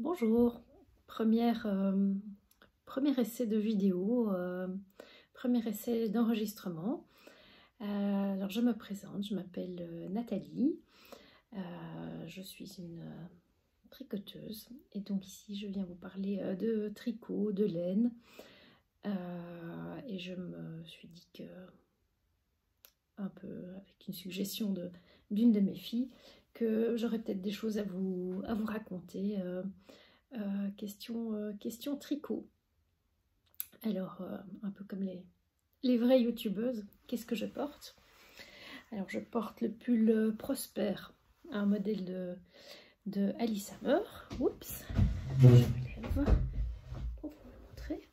Bonjour, premier essai de vidéo, premier essai d'enregistrement. Alors je me présente, je m'appelle Nathalie, je suis une tricoteuse et donc ici je viens vous parler de tricot, de laine et je me suis dit que, un peu avec une suggestion d'une de mes filles, que j'aurais peut-être des choses à vous raconter. Question tricot. Alors, un peu comme les vraies youtubeuses, qu'est-ce que je porte? Alors, je porte le pull Prosper, un modèle de Alice Hammer. Oups, je me lève pour vous le montrer.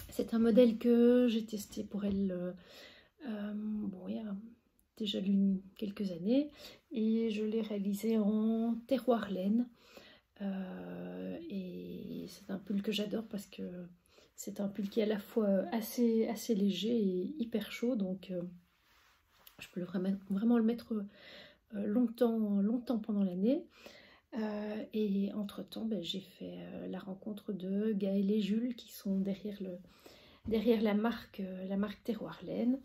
C'est un modèle que j'ai testé pour elle bon, il y a déjà quelques années, et je l'ai réalisé en terroir laine. Et c'est un pull que j'adore parce que c'est un pull qui est à la fois assez léger et hyper chaud, donc je peux vraiment le mettre longtemps pendant l'année. Et entre temps, j'ai fait la rencontre de Gaëlle et Jules qui sont derrière la marque Terroir Laine,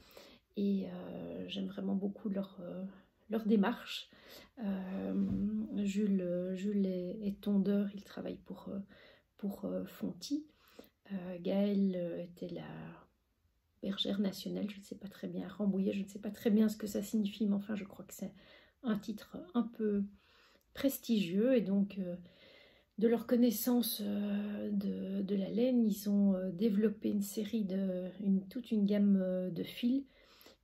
et j'aime vraiment beaucoup leur démarche. Jules est tondeur, il travaille pour Fonty. Gaëlle était la bergère nationale, je ne sais pas très bien, Rambouillet, je ne sais pas très bien ce que ça signifie, mais enfin je crois que c'est un titre un peu prestigieux, et donc de leur connaissance de la laine, ils ont développé une série toute une gamme de fils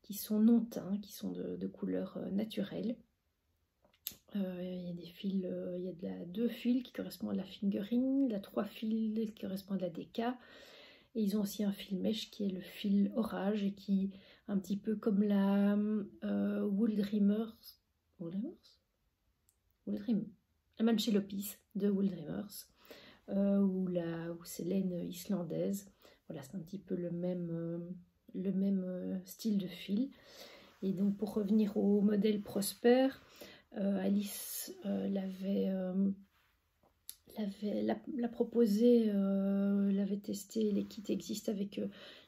qui sont non teints, qui sont de couleur naturelle. Il y a des fils, il y a de la 2 fils qui correspondent à la fingering, la 3 fils qui correspondent à la déca, et ils ont aussi un fil mèche qui est le fil orage, et qui, un petit peu comme la Wool Dreamers, la Manchelopis de Wool Dreamers, ou c'est laine islandaise. Voilà, c'est un petit peu le même style de fil. Et donc pour revenir au modèle Prosper, Alice l'a proposé, l'avait testé. Les kits existent avec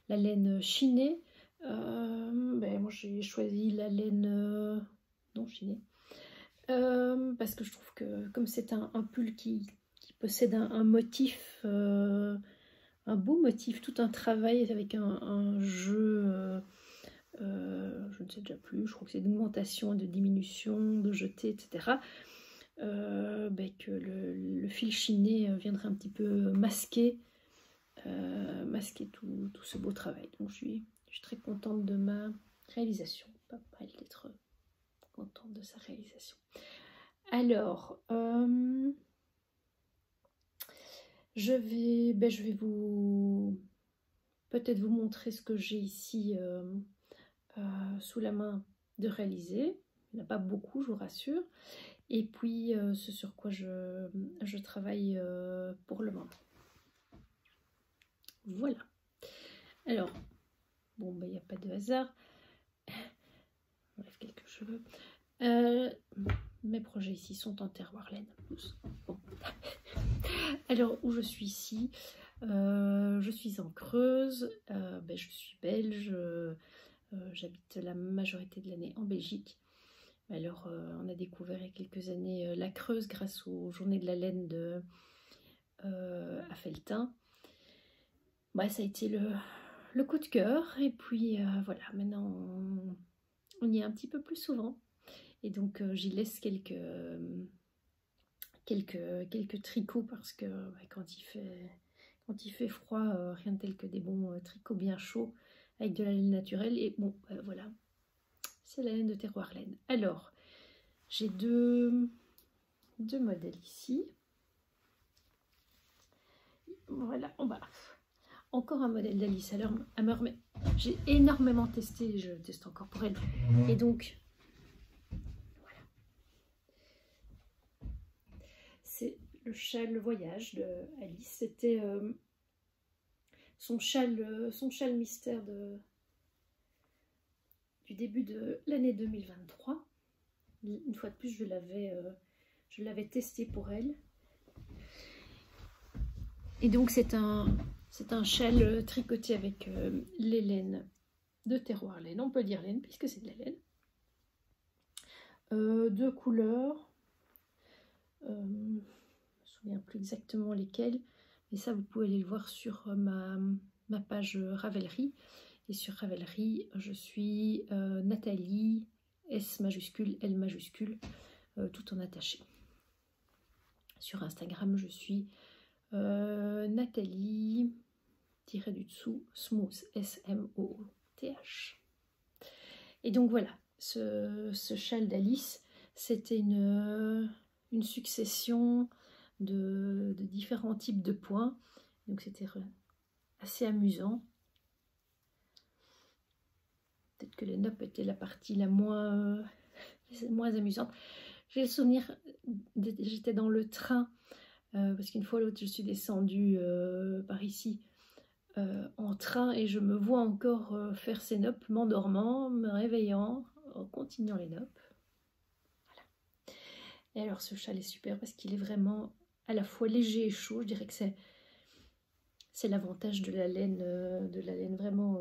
la laine chinée. Moi j'ai choisi la laine non chinée, parce que je trouve que comme c'est un pull qui possède un motif, un beau motif, tout un travail avec un jeu, je ne sais déjà plus, je crois que c'est d'augmentation, de diminution, de jeté, etc. Que le fil chiné viendrait un petit peu masquer tout ce beau travail. Donc je suis très contente de ma réalisation, pas mal d'être contente de sa réalisation. Alors, je vais peut-être vous montrer ce que j'ai ici sous la main de réaliser. Il n'y en a pas beaucoup, je vous rassure. Et puis ce sur quoi je travaille pour le moment. Voilà. Alors, bon, il n'y a pas de hasard. On enlève quelques cheveux. Mes projets ici sont en terroir laine. Bon. Alors, où je suis ici, je suis en Creuse, je suis belge, j'habite la majorité de l'année en Belgique. Alors, on a découvert il y a quelques années la Creuse grâce aux Journées de la laine à Felletin. Ça a été le coup de cœur, et puis voilà, maintenant on y est un petit peu plus souvent, et donc j'y laisse quelques tricots, parce que quand il fait froid, rien de tel que des bons tricots bien chauds avec de la laine naturelle. Et bon, voilà, c'est la laine de terroir laine. Alors, j'ai deux modèles ici. Voilà, encore un modèle d'Alice Hammer, mais j'ai énormément testé, je teste encore pour elle. Et donc, voilà. C'est le châle voyage de Alice. C'était son châle mystère du début de l'année 2023. une fois de plus, je l'avais testé pour elle. Et donc c'est un châle tricoté avec les laines de terroir laine, on peut dire laine puisque c'est de la laine. Deux couleurs, je ne me souviens plus exactement lesquelles, mais ça vous pouvez aller le voir sur ma page Ravelry. Et sur Ravelry, je suis Nathalie, S majuscule, L majuscule, tout en attaché. Sur Instagram, je suis Nathalie, tiré du dessous, Smooth, S-M-O-O-T-H. Et donc voilà, ce châle d'Alice, c'était une succession de différents types de points. Donc c'était assez amusant. Peut-être que les noppes étaient la partie la moins amusante. J'ai le souvenir, j'étais dans le train, parce qu'une fois l'autre, je suis descendue par ici en train et je me vois encore faire ces noppes, m'endormant, me réveillant, en continuant les noppes. Voilà. Et alors ce châle est super parce qu'il est vraiment à la fois léger et chaud. Je dirais que c'est l'avantage de la laine vraiment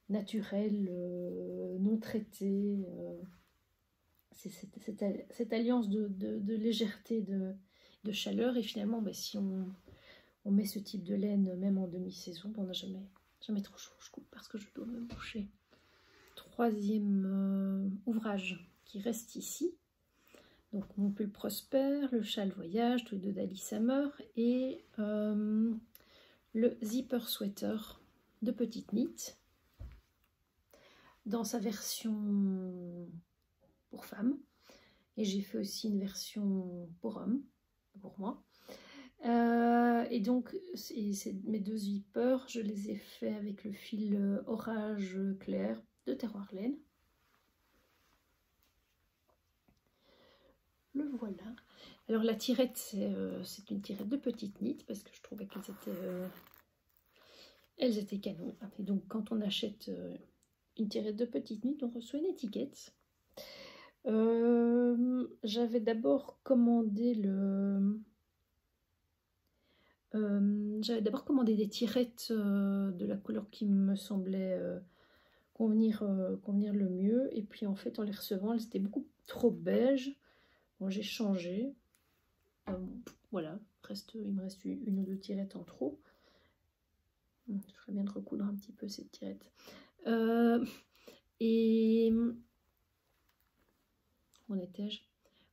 naturelle, non traitée. C'est cette alliance de légèreté, de chaleur. Et finalement, bah, si on met ce type de laine même en demi-saison, on n'a jamais trop chaud. Je coupe parce que je dois me boucher. Troisième ouvrage qui reste ici. Donc mon pull Prosper, le châle voyage, tous les deux d'Alice Summer, et le zipper sweater de Petite Knit dans sa version pour femmes. Et j'ai fait aussi une version pour hommes, pour moi. Et donc mes deux zippers, je les ai fait avec le fil orage clair de Terroir Laine. Le voilà. Alors la tirette, c'est une tirette de Petite Knit parce que je trouvais qu'elles étaient canon. Et donc quand on achète une tirette de Petite Knit, on reçoit une étiquette. J'avais d'abord commandé des tirettes de la couleur qui me semblait convenir le mieux, et puis en fait en les recevant, elles étaient beaucoup trop beige. Bon, j'ai changé. Voilà, il me reste une ou deux tirettes en trop. Je ferais bien de recoudre un petit peu cette tirette. Et où en étais-je?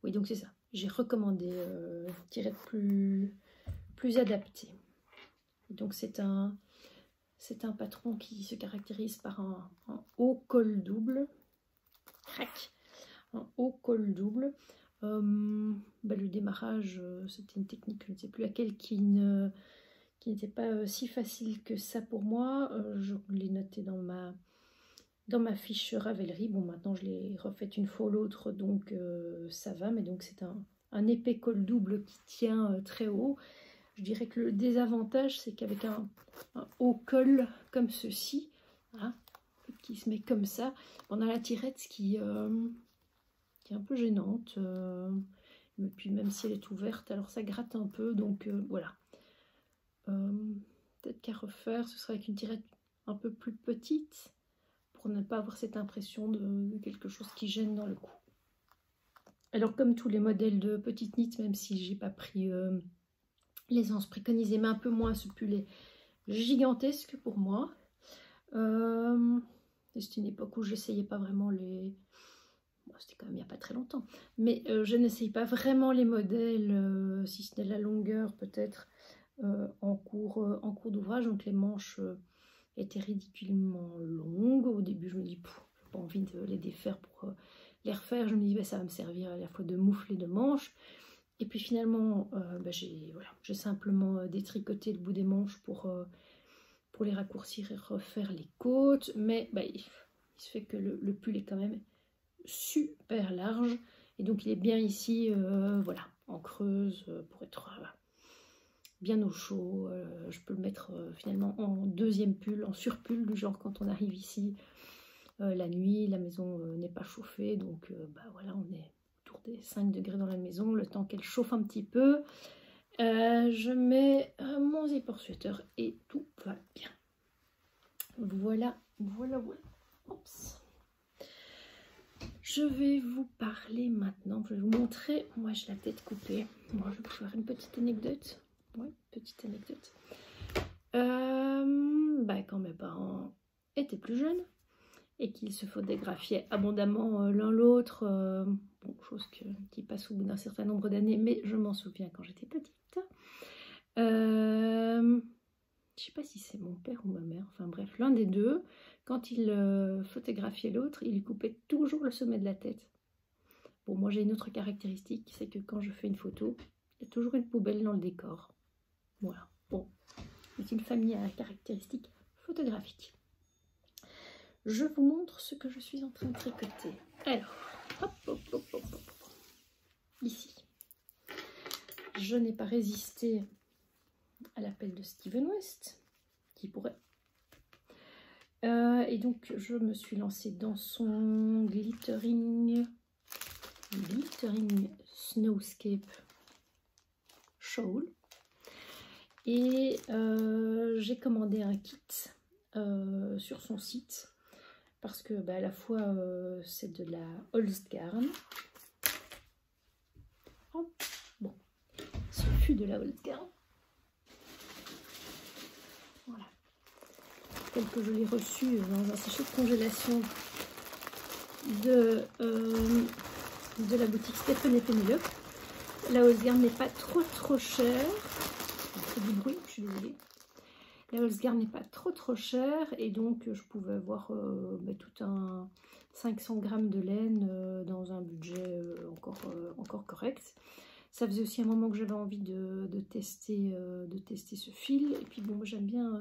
Oui, donc c'est ça. J'ai recommandé une tirette plus adaptée. Et donc c'est un patron qui se caractérise par un haut col double. Crac, un haut col double. Le démarrage, c'était une technique, je ne sais plus laquelle, qui n'était pas si facile que ça pour moi. Je l'ai noté dans ma fiche Ravelry. Bon, maintenant je l'ai refaite une fois ou l'autre, donc ça va. Mais donc c'est un épais col double qui tient très haut. Je dirais que le désavantage, c'est qu'avec un haut col comme ceci, hein, qui se met comme ça, on a la tirette qui est un peu gênante. Et puis même si elle est ouverte, alors ça gratte un peu. Donc voilà. Peut-être qu'à refaire, ce serait avec une tirette un peu plus petite, pour ne pas avoir cette impression de quelque chose qui gêne dans le cou. Alors comme tous les modèles de Petite Knit, même si j'ai pas pris l'aisance préconisée, mais un peu moins, ce pull est gigantesque pour moi. C'était une époque où j'essayais pas vraiment les... Bon, c'était quand même il n'y a pas très longtemps. Mais je n'essaye pas vraiment les modèles, si ce n'est la longueur peut-être, en cours d'ouvrage. Donc les manches étaient ridiculement longues. Au début, je me dis, j'ai pas envie de les défaire pour les refaire. Je me dis, ça va me servir à la fois de moufle et de manche. Et puis finalement, j'ai simplement détricoté le bout des manches pour les raccourcir et refaire les côtes. Mais il se fait que le pull est quand même super large. Et donc il est bien ici, voilà, en creuse, pour être bien au chaud. Je peux le mettre finalement en deuxième pull, en surpull, du genre quand on arrive ici, La nuit, la maison n'est pas chauffée, donc bah, voilà, on est autour des 5 degrés dans la maison, le temps qu'elle chauffe un petit peu. Je mets mon zipper sweater et tout va bien. Voilà, voilà, voilà. Oups. Je vais vous parler maintenant, je vais vous montrer, moi j'ai la tête coupée. Bon, je vais vous faire une petite anecdote. Ouais, petite anecdote. Bah, quand mes parents étaient plus jeunes et qu'ils se photographiaient abondamment l'un l'autre, bon, chose qui passe au bout d'un certain nombre d'années, mais je m'en souviens quand j'étais petite. Je sais pas si c'est mon père ou ma mère, enfin bref, l'un des deux, quand il photographiait l'autre, il lui coupait toujours le sommet de la tête. Bon, moi j'ai une autre caractéristique, c'est que quand je fais une photo, il y a toujours une poubelle dans le décor. Voilà, bon, c'est une famille à caractéristiques photographiques. Je vous montre ce que je suis en train de tricoter. Alors, hop, hop, hop, hop, hop. Ici, je n'ai pas résisté à l'appel de Steven West, qui pourrait. Et donc, je me suis lancée dans son glittering Snowscape Shawl. Et j'ai commandé un kit sur son site parce que bah, à la fois c'est de la Holzgarn. Oh, bon, ce fut de la Holzgarn. Voilà. Tel que je l'ai reçu dans un sachet de congélation de la boutique Stephen & Penelope. La Holzgarn n'est pas trop chère. C'est du bruit, je suis désolée. La Holzgarn n'est pas trop chère et donc je pouvais avoir bah, tout un 500 grammes de laine dans un budget encore correct. Ça faisait aussi un moment que j'avais envie de tester ce fil. Et puis bon, j'aime bien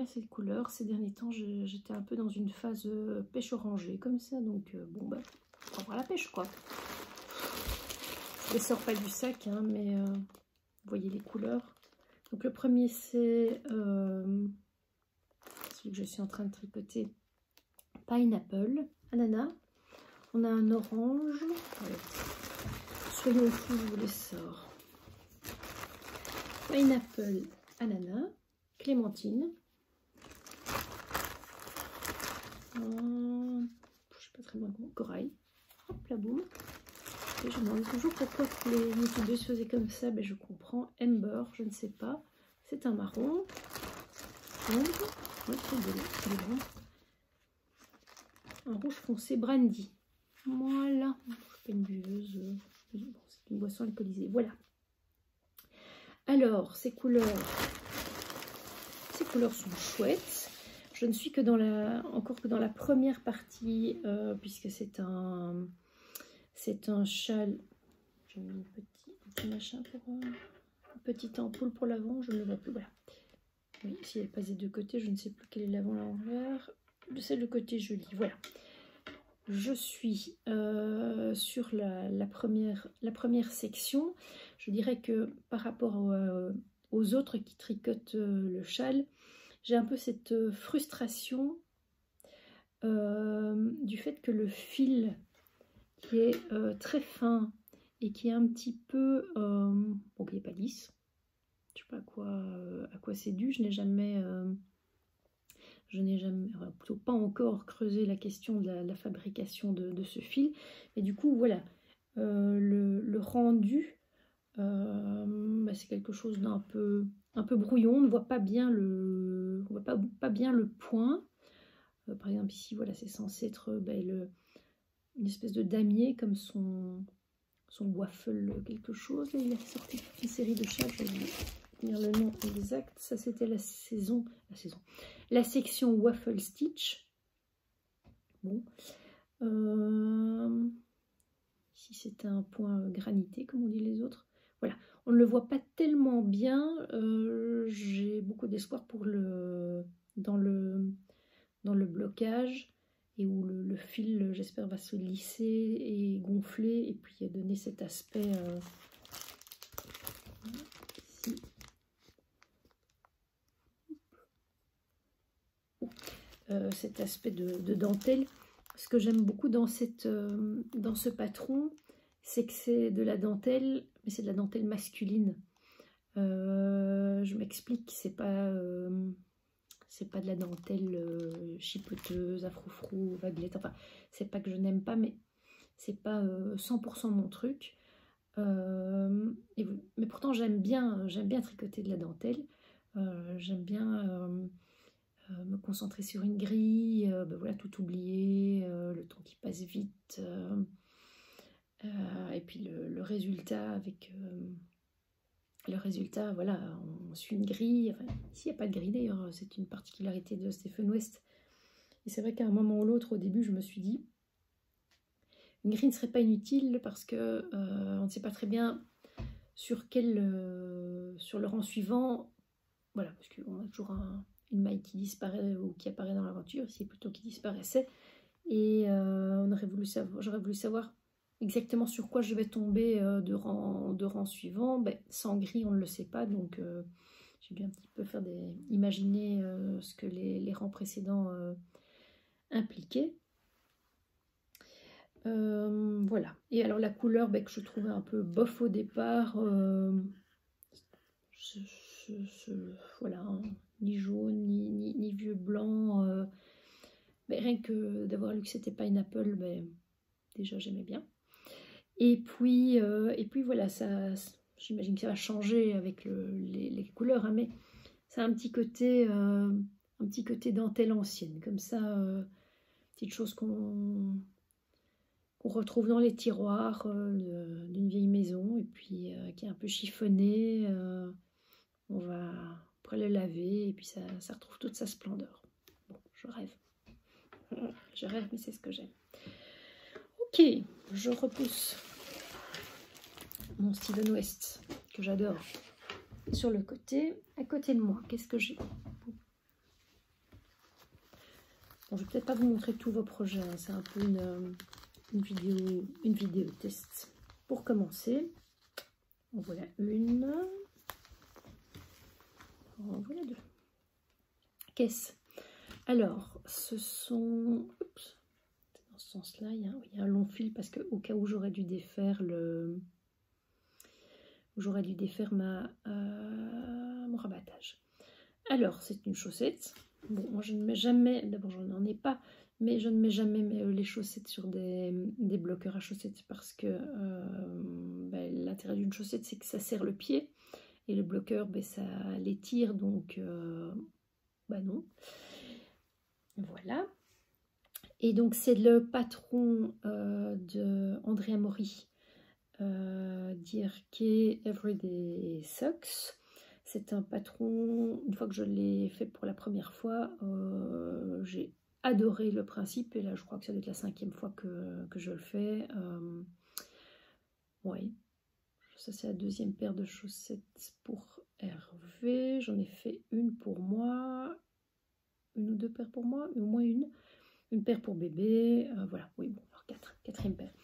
cette couleur. Ces derniers temps, j'étais un peu dans une phase pêche orangée comme ça. Donc bon, bah, on va voir la pêche quoi. Je ne sors pas du sac, hein, mais vous voyez les couleurs. Donc le premier c'est celui que je suis en train de tricoter, Pineapple, ananas. On a un orange. Ouais. Soyons fous, je vous les sors. Pineapple, ananas, clémentine. Je sais pas très bien comment, corail. Hop là, boum. Et je me demande toujours pourquoi les youtubeuses faisaient comme ça. Ben, je comprends. Amber, je ne sais pas. C'est un marron. Sombre. Ouais, c'est bon. Un rouge foncé brandy. Voilà. Je ne suis pas une buveuse. Bon, c'est une boisson alcoolisée. Voilà. Alors, ces couleurs sont chouettes. Je ne suis que encore que dans la première partie, puisque c'est un châle. J'ai mis un petit machin pour une petite ampoule pour l'avant. Je ne le vois plus. Voilà. Oui, si elle passe des deux côtés, je ne sais plus quel est l'avant l'envers. De celle de côté, je lis. Voilà. Je suis sur la première section. Je dirais que par rapport aux autres qui tricotent le châle, j'ai un peu cette frustration du fait que le fil qui est très fin et qui est un petit peu bon, qui n'est pas lisse, je ne sais pas à quoi c'est dû. Je n'ai jamais plutôt pas encore creusé la question de la fabrication de ce fil, et du coup voilà, le rendu bah, c'est quelque chose d'un peu brouillon. On ne voit pas bien on voit pas bien le point. Par exemple ici, voilà, c'est censé être bah, une espèce de damier comme son waffle quelque chose. Là, il a sorti toute une série de châles, je vais vous dire le nom exact. Ça c'était la section waffle stitch. Bon, ici c'était un point granité comme on dit les autres. Voilà, on ne le voit pas tellement bien. J'ai beaucoup d'espoir pour dans le blocage, et où le fil, j'espère, va se lisser et gonfler, et puis donner cet aspect ici. cet aspect de dentelle. Ce que j'aime beaucoup dans ce patron, c'est que c'est de la dentelle, mais c'est de la dentelle masculine. Je m'explique, c'est pas de la dentelle chipoteuse, à froufrou, vaguelette. Enfin, c'est pas que je n'aime pas, mais c'est pas 100% mon truc. Mais pourtant, j'aime bien tricoter de la dentelle. J'aime bien me concentrer sur une grille, ben voilà, tout oublier, le temps qui passe vite. Et puis le résultat avec... le résultat, voilà, on suit une grille. Enfin, ici, il n'y a pas de grille d'ailleurs, c'est une particularité de Stephen West. Et c'est vrai qu'à un moment ou l'autre, au début, je me suis dit, une grille ne serait pas inutile parce que on ne sait pas très bien sur le rang suivant, voilà, parce qu'on a toujours une maille qui disparaît ou qui apparaît dans l'aventure, ici plutôt qui disparaissait. Et j'aurais voulu savoir exactement sur quoi je vais tomber de rang suivant. Ben, sans grille, on ne le sait pas, donc j'ai dû un petit peu imaginer ce que les rangs précédents impliquaient. Voilà. Et alors la couleur ben, que je trouvais un peu bof au départ, voilà, hein, ni jaune, ni vieux blanc. Ben, rien que d'avoir lu que c'était Pineapple, ben, déjà j'aimais bien. Et puis voilà, j'imagine que ça va changer avec les couleurs, hein, mais ça a un petit côté dentelle ancienne, comme ça, petite chose qu'on retrouve dans les tiroirs d'une vieille maison, et puis qui est un peu chiffonnée. On pourrait le laver, et puis ça retrouve toute sa splendeur. Bon, je rêve. Je rêve, mais c'est ce que j'aime. Ok, je repousse mon Stephen West, que j'adore, sur le côté. À côté de moi, qu'est-ce que j'ai? Bon, je vais peut-être pas vous montrer tous vos projets, hein. C'est un peu une vidéo test. Pour commencer, en voilà une. En voilà deux. Qu'est-ce? Alors, ce sont... Oups, dans ce sens-là, il y a un long fil parce que au cas où j'aurais dû défaire mon rabattage. Alors, c'est une chaussette. Bon, moi je ne mets jamais, d'abord je n'en ai pas, mais je ne mets jamais les chaussettes sur des bloqueurs à chaussettes parce que ben, l'intérêt d'une chaussette c'est que ça serre le pied et le bloqueur ben, ça l'étire, donc ben non. Voilà. Et donc c'est le patron de Andrea Mori, Dirke Everyday Socks. C'est un patron, une fois que je l'ai fait pour la première fois, j'ai adoré le principe, et là je crois que ça doit être la 5e fois que je le fais. Oui, ça c'est la 2e paire de chaussettes pour Hervé. J'en ai fait une pour moi, une ou 2 paires pour moi, au moins une paire pour bébé, voilà, oui, bon, alors 4e paire.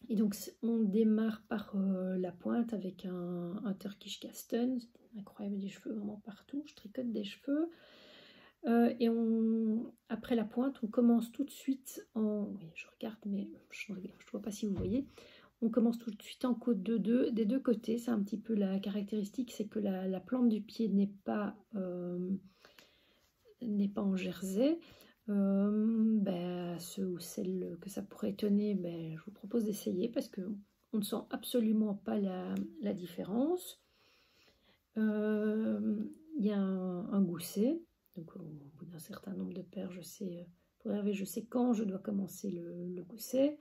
Et donc on démarre par la pointe avec un Turkish Kasten. C'est incroyable, des cheveux vraiment partout. Je tricote des cheveux. Et après la pointe, on commence tout de suite en... Oui, je regarde, mais je ne vois pas si vous voyez. On commence tout de suite en côte de 2 des deux côtés. C'est un petit peu la caractéristique, c'est que la plante du pied n'est pas en jersey. Ceux ou celles que ça pourrait étonner, je vous propose d'essayer parce que on ne sent absolument pas la différence. Il y a un gousset, donc au bout d'un certain nombre de paires, je sais, pour Hervé, je sais quand je dois commencer le gousset.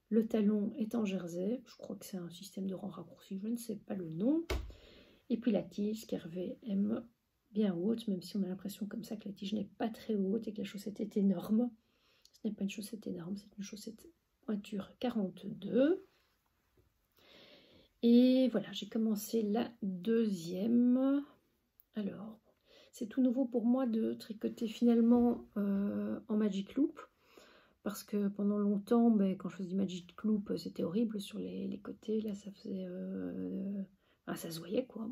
Le talon est en jersey, je crois que c'est un système de rang raccourci, je ne sais pas le nom. Et puis la tige qu'Hervé aime bien haute, même si on a l'impression comme ça que la tige n'est pas très haute et que la chaussette est énorme. Ce n'est pas une chaussette énorme, c'est une chaussette pointure 42. Et voilà, j'ai commencé la 2e. Alors, c'est tout nouveau pour moi de tricoter finalement en Magic Loop, parce que pendant longtemps, quand je faisais du Magic Loop, c'était horrible sur les côtés. Là, ça faisait... ça se voyait, quoi.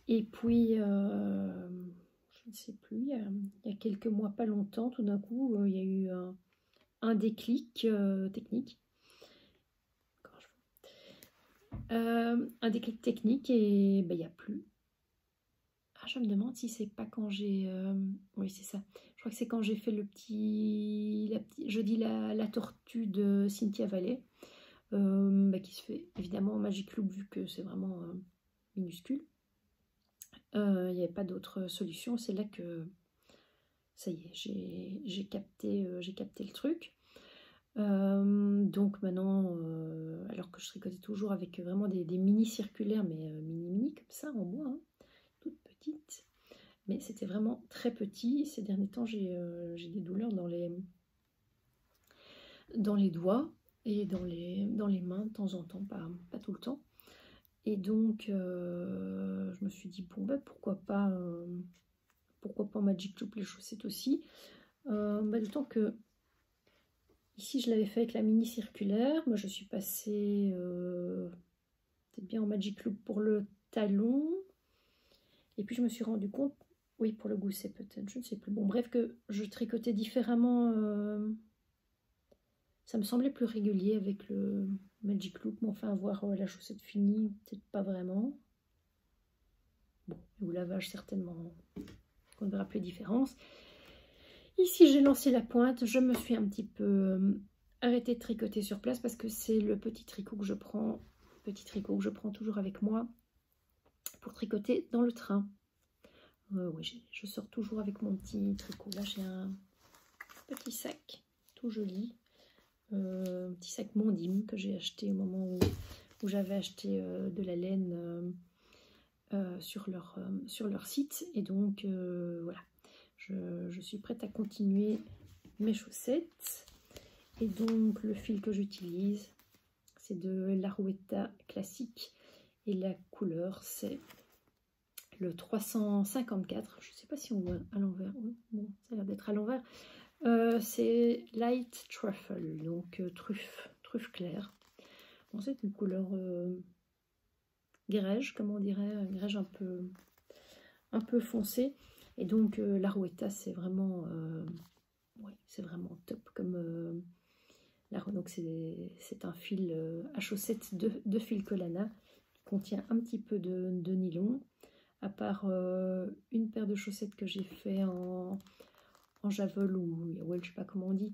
Et puis, je ne sais plus, il y a quelques mois, pas longtemps, tout d'un coup, il y a eu un déclic technique. Un déclic technique et ben, il n'y a plus. Ah, je me demande si c'est pas quand j'ai... oui, c'est ça. Je crois que c'est quand j'ai fait je dis la tortue de Cynthia Valley, bah, qui se fait évidemment en Magic Loop vu que c'est vraiment minuscule. Il n'y avait pas d'autre solution. C'est là que ça y est, j'ai capté le truc. Donc maintenant, alors que je tricotais toujours avec vraiment des mini circulaires, mais mini comme ça en bois, hein, toutes petites. Mais c'était vraiment très petit. Ces derniers temps, j'ai des douleurs dans les doigts et dans les mains de temps en temps, pas tout le temps. Et donc, je me suis dit, bon, bah, pourquoi pas Magic Loop les chaussettes aussi. D'autant que ici, je l'avais fait avec la mini circulaire. Moi, je suis passée peut-être bien en Magic Loop pour le talon. Et puis, je me suis rendu compte, oui, pour le gousset peut-être, je ne sais plus. Bon, bref, que je tricotais différemment. Ça me semblait plus régulier avec le Magic Loop. Mais enfin, voir la chaussette finie, peut-être pas vraiment. Bon, au lavage, certainement, on ne verra plus de différence. Ici, j'ai lancé la pointe. Je me suis un petit peu arrêtée de tricoter sur place parce que c'est le petit tricot que je prends toujours avec moi pour tricoter dans le train. Oui, je sors toujours avec mon petit tricot. Là, j'ai un petit sac tout joli. Un petit sac Mondim que j'ai acheté au moment où j'avais acheté de la laine sur leur site. Et donc, voilà. Je suis prête à continuer mes chaussettes. Et donc, le fil que j'utilise, c'est de l'Arouetta classique. Et la couleur, c'est le 354. Je ne sais pas si on voit à l'envers. Bon, ça a l'air d'être à l'envers. C'est Light Truffle, donc truffe claire. Bon, c'est une couleur grège, comme on dirait, grège un peu foncé. Et donc, l'Arouetta, c'est vraiment, ouais, c'est vraiment top comme... donc c'est un fil à chaussettes de fil Collana qui contient un petit peu de nylon, à part une paire de chaussettes que j'ai fait en Javel ou Yawel, je sais pas comment on dit.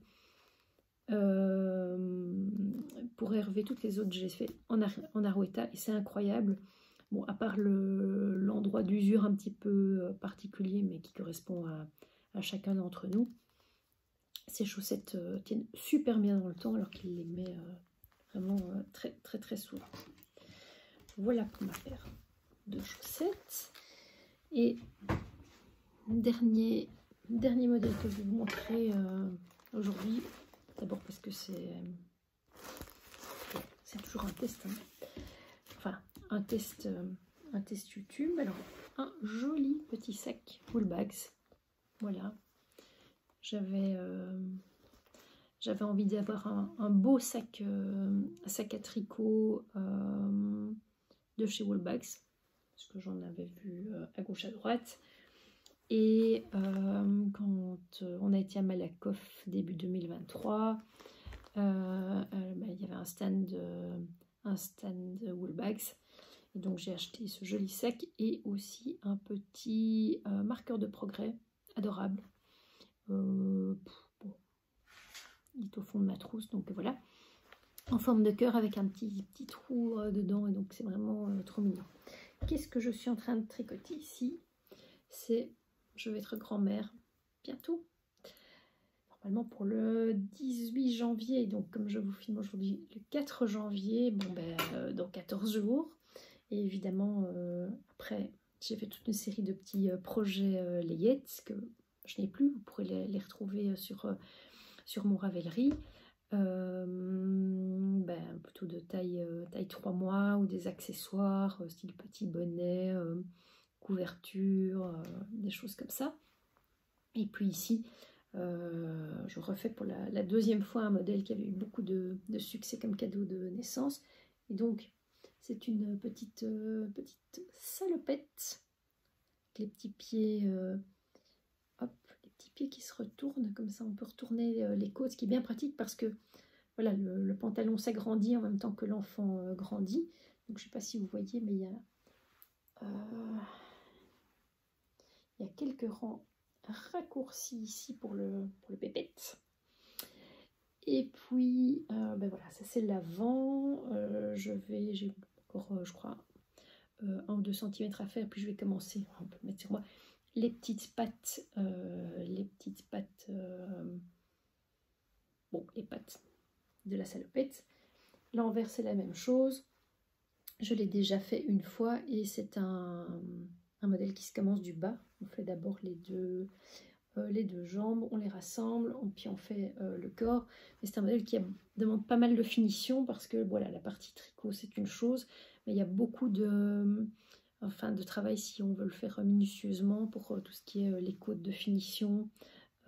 Pour Hervé, toutes les autres j'ai fait en Arouetta et c'est incroyable. Bon, à part l'endroit d'usure un petit peu particulier, mais qui correspond à chacun d'entre nous. Ces chaussettes tiennent super bien dans le temps alors qu'il les met vraiment très très très souvent. Voilà pour ma paire de chaussettes. Et dernier modèle que je vais vous montrer aujourd'hui. D'abord parce que c'est toujours un test. Hein. Enfin, un test YouTube. Alors, un joli petit sac Woolbags. Voilà. J'avais envie d'avoir un beau sac à tricot de chez Woolbags, parce que j'en avais vu à gauche à droite. Et quand on a été à Malakoff début 2023, il y avait un stand Woolbags. Et donc j'ai acheté ce joli sac et aussi un petit marqueur de progrès adorable. Bon, il est au fond de ma trousse, donc voilà, en forme de cœur avec un petit trou dedans, et donc c'est vraiment trop mignon. Qu'est-ce que je suis en train de tricoter ici? Je vais être grand-mère bientôt, normalement pour le 18 janvier, donc comme je vous filme aujourd'hui le 4 janvier, bon ben dans 14 jours, et évidemment après j'ai fait toute une série de petits projets layettes que je n'ai plus, vous pourrez les retrouver sur mon Ravelry, plutôt de taille 3 mois, ou des accessoires style petit bonnet, couverture, des choses comme ça. Et puis ici je refais pour la deuxième fois un modèle qui avait eu beaucoup de succès comme cadeau de naissance, et donc c'est une petite salopette avec les petits pieds pied qui se retourne, comme ça on peut retourner les côtes, ce qui est bien pratique parce que voilà, le pantalon s'agrandit en même temps que l'enfant grandit. Donc je ne sais pas si vous voyez, mais il y a quelques rangs raccourcis ici pour le pépette. Et puis, ben voilà, ça c'est l'avant. J'ai encore, je crois, 1 ou 2 cm à faire. Puis je vais commencer, on peut le mettre sur moi, les petites pattes. Bon, les pattes de la salopette. L'envers, c'est la même chose. Je l'ai déjà fait une fois et c'est un modèle qui se commence du bas. On fait d'abord les deux jambes, on les rassemble, puis on fait le corps. Mais c'est un modèle qui demande pas mal de finition parce que voilà, la partie tricot c'est une chose, mais il y a beaucoup de travail si on veut le faire minutieusement pour tout ce qui est les côtes de finition,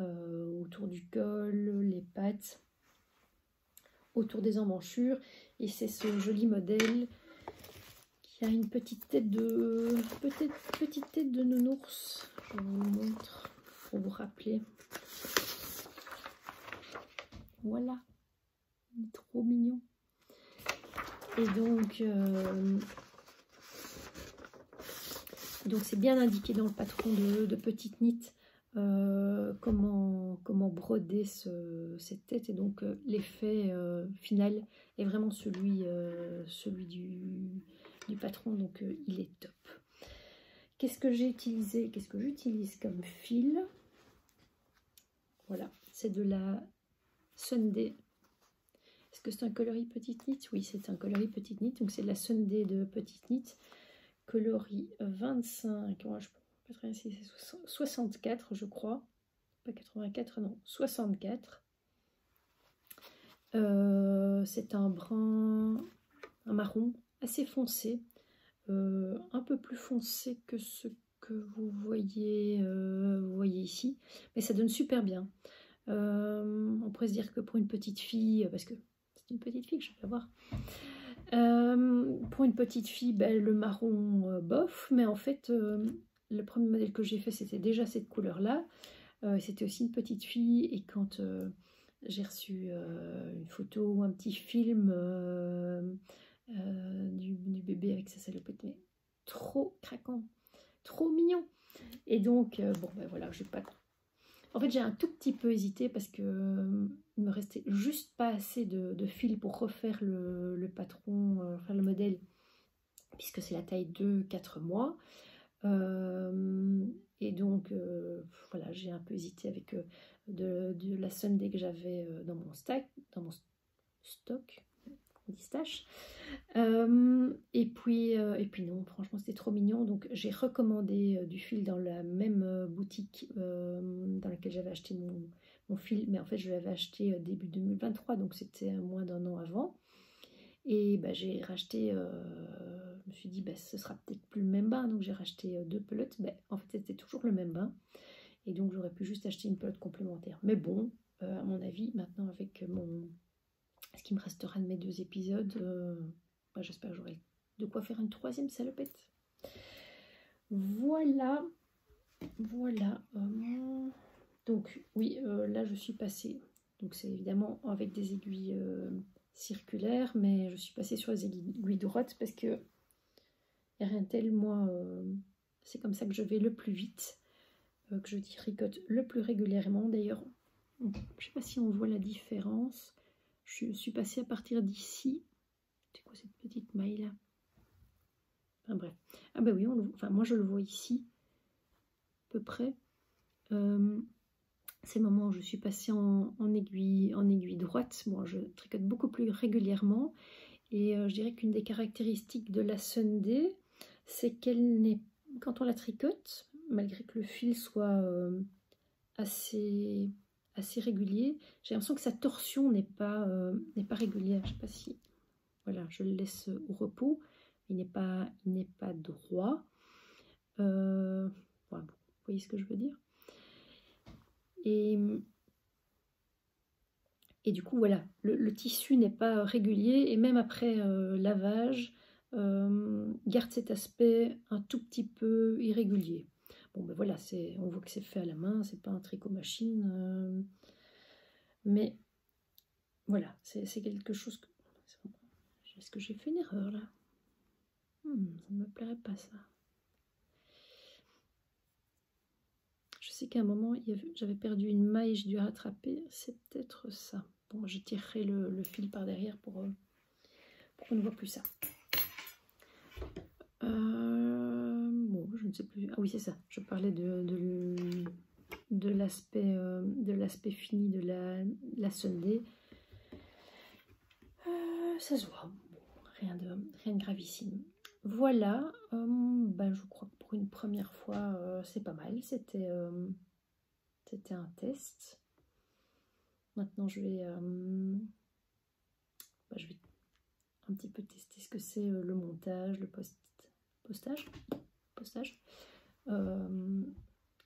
autour du col, les pattes, autour des emmanchures. Et c'est ce joli modèle qui a une petite tête de nounours. Je vous montre pour vous rappeler. Voilà, il est trop mignon. Et donc c'est bien indiqué dans le patron de Petite Knit comment broder cette tête. Et donc l'effet final est vraiment celui du patron. Donc il est top. Qu'est-ce que j'ai utilisé? Qu'est-ce que j'utilise comme fil? Voilà, c'est de la Sunday. Est-ce que c'est un coloris Petite Knit? Oui, c'est un coloris Petite Knit. Donc c'est de la Sunday de Petite Knit. Coloris 25, ouais, 64 je crois, pas 84, non, 64. C'est un marron assez foncé, un peu plus foncé que ce que vous voyez ici, mais ça donne super bien. On pourrait se dire que pour une petite fille, parce que c'est une petite fille que je vais avoir, pour une petite fille, ben, le marron bof, mais en fait le premier modèle que j'ai fait c'était déjà cette couleur là, c'était aussi une petite fille. Et quand j'ai reçu une photo ou un petit film du bébé avec sa salopette, mais trop craquant, trop mignon. Et donc bon ben voilà, j'ai pas, en fait j'ai un tout petit peu hésité parce que il me restait juste pas assez de fil pour refaire le patron, enfin le modèle, puisque c'est la taille 2-4 mois. Et donc voilà, j'ai un peu hésité avec de la Sunday que j'avais dans mon stock, on dit stash. Et puis non, franchement c'était trop mignon. Donc j'ai recommandé du fil dans la même boutique dans laquelle j'avais acheté mon fil, mais en fait je l'avais acheté début 2023, donc c'était moins d'1 an avant. Et bah, j'ai racheté, je me suis dit bah, ce sera peut-être plus le même bain, donc j'ai racheté 2 pelotes. Bah, en fait c'était toujours le même bain, et donc j'aurais pu juste acheter une pelote complémentaire. Mais bon, à mon avis, maintenant avec ce qui me restera de mes 2 épisodes, bah, j'espère que j'aurai de quoi faire une 3e salopette. Voilà. Donc oui, là je suis passée, donc c'est évidemment avec des aiguilles circulaires, mais je suis passée sur les aiguilles droites parce que il n'y a rien de tel, moi c'est comme ça que je vais le plus vite, que je tricote le plus régulièrement. D'ailleurs, je ne sais pas si on voit la différence. Je suis passée à partir d'ici. C'est quoi cette petite maille là? Enfin bref. Ah ben oui, enfin moi je le vois ici, à peu près. C'est le moment où je suis passée en aiguille droite. Bon, je tricote beaucoup plus régulièrement. Et je dirais qu'une des caractéristiques de la Sunday, c'est qu'elle n'est, quand on la tricote, malgré que le fil soit assez régulier, j'ai l'impression que sa torsion n'est pas régulière. Je ne sais pas si, voilà, je le laisse au repos, il n'est pas droit. Voilà, bon, vous voyez ce que je veux dire. Et du coup, voilà, le tissu n'est pas régulier, et même après lavage, garde cet aspect un tout petit peu irrégulier. Bon, ben voilà, on voit que c'est fait à la main, c'est pas un tricot machine. Mais voilà, c'est quelque chose que... Est-ce que j'ai fait une erreur là? Ça ne me plairait pas ça. Je sais qu'à un moment, j'avais perdu une maille, j'ai dû rattraper. C'est peut-être ça. Bon, je tirerai le fil par derrière pour qu'on ne voit plus ça. Bon, je ne sais plus. Ah oui, c'est ça. Je parlais de l'aspect fini de la Sunday. Ça se voit. Bon, rien de gravissime. Voilà. Ben, je crois que pour une première fois, c'est pas mal. C'était un test. Maintenant, je vais un petit peu tester ce que c'est le montage, le postage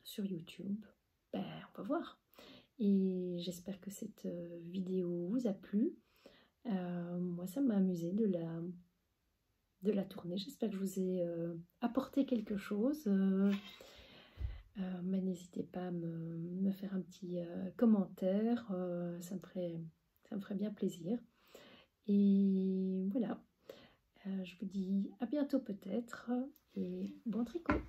sur YouTube. Ben, on va voir. Et j'espère que cette vidéo vous a plu. Moi, ça m'a amusé de la tourner. J'espère que je vous ai apporté quelque chose. Mais n'hésitez pas à me faire un petit commentaire. Ça me ferait bien plaisir. Et voilà. Je vous dis à bientôt peut-être. Et bon tricot!